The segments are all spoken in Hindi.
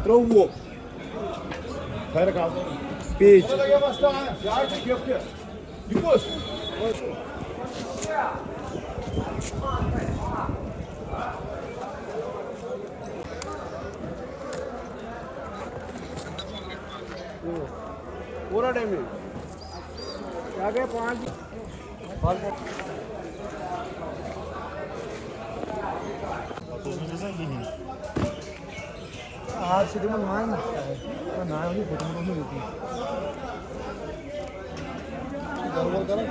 Travuk. Peixe. पूरा डैमेज क्या गया 5 हाथ से मन मान ना होगी फोटो नहीं होती गड़बड़ करा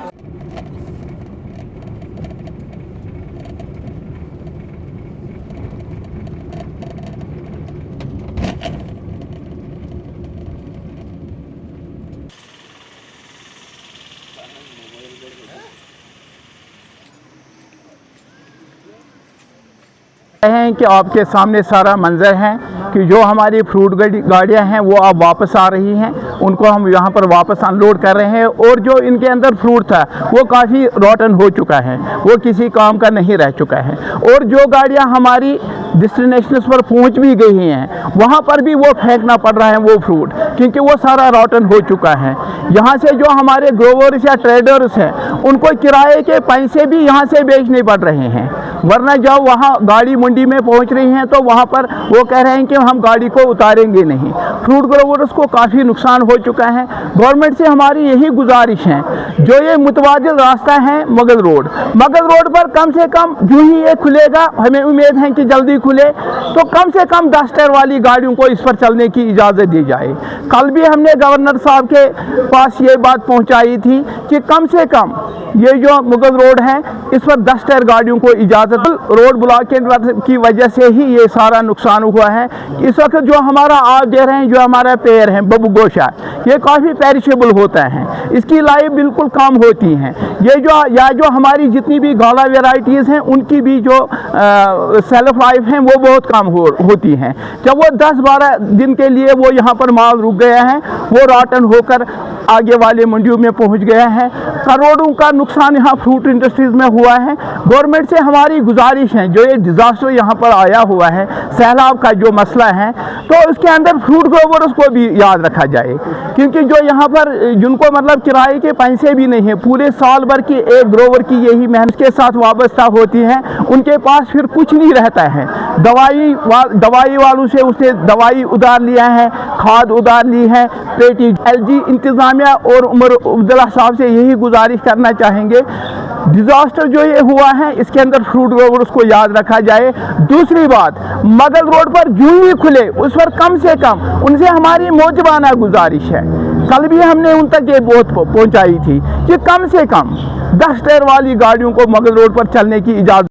हैं कि आपके सामने सारा मंजर है कि जो हमारी फ्रूट गाड़ियां हैं वो अब वापस आ रही हैं, उनको हम यहाँ पर वापस अनलोड कर रहे हैं। और जो इनके अंदर फ्रूट था वो काफ़ी रॉटन हो चुका है, वो किसी काम का नहीं रह चुका है। और जो गाड़ियाँ हमारी डेस्टिनेशंस पर पहुँच भी गई हैं वहाँ पर भी वो फेंकना पड़ रहा है वो फ्रूट, क्योंकि वो सारा रॉटन हो चुका है। यहाँ से जो हमारे ग्रोवर्स या ट्रेडर्स हैं उनको किराए के पैसे भी यहाँ से बेचने पड़ रहे हैं, वरना जब वहाँ गाड़ी मंडी में पहुँच रही हैं तो वहाँ पर वो कह रहे हैं कि हम गाड़ी को उतारेंगे नहीं। फ्रूट ग्रोवर्स को काफ़ी नुकसान हो चुका है। गवर्नमेंट से हमारी यही गुजारिश है, जो ये मुतबादिल रास्ता है मगल रोड पर कम से कम जो ही ये खुलेगा, हमें उम्मीद है कि जल्दी खुले, तो कम से कम 10 टायर वाली गाड़ियों को इस पर चलने की इजाज़त दी जाए। कल भी हमने गवर्नर साहब के पास ये बात पहुँचाई थी कि कम से कम ये जो मुगल रोड है इस पर 10 टायर गाड़ियों को इजाज़त। रोड ब्लॉक की वजह से ही ये सारा नुकसान हुआ है। इस वक्त जो हमारा आप दे रहे हैं, जो हमारा पेड़ है बबू गोशा, ये काफ़ी पेरिशेबल होता है, इसकी लाइफ बिल्कुल कम होती हैं। ये जो हमारी जितनी भी गाला वेराइटीज़ हैं उनकी भी जो सेल्फ लाइफ हैं वो बहुत कम होती हैं। जब वो 10-12 दिन के लिए वो यहाँ पर माल रुक गया है, वो रॉटन होकर आगे वाले मंडियों में पहुँच गया है। करोड़ों का नुकसान यहाँ फ्रूट इंडस्ट्रीज़ में हुआ है। गवर्नमेंट से हमारी गुजारिश है, जो ये डिज़ास्टर यहाँ पर आया हुआ है, सैलाब का जो मसला है, तो उसके अंदर फ्रूट ग्रोवर्स को भी याद रखा जाए, क्योंकि जो यहाँ पर जिनको मतलब किराए के पैसे भी नहीं है, पूरे साल भर की एक ग्रोवर की यही मेहनत के साथ वाबस्ता होती है, उनके पास फिर कुछ नहीं रहता है। दवाई वालों से उसने दवाई उधार लिया है, खाद उधार ली है। पेटी LG इंतज़ामिया और उमर अब्दुल्ला साहब से यही गुजारिश करना चाहेंगे, डिज़ास्टर जो ये हुआ है इसके अंदर फ्रूट ग्रोवर्स को याद रखा जाए। दूसरी बात, मगल रोड पर जो ही खुले उस पर कम से कम उनसे हमारी मौजबाना गुजारिश है, कल भी हमने उन तक ये बहुत पहुंचाई थी कि कम से कम 10 टायर वाली गाड़ियों को मगल रोड पर चलने की इजाज़त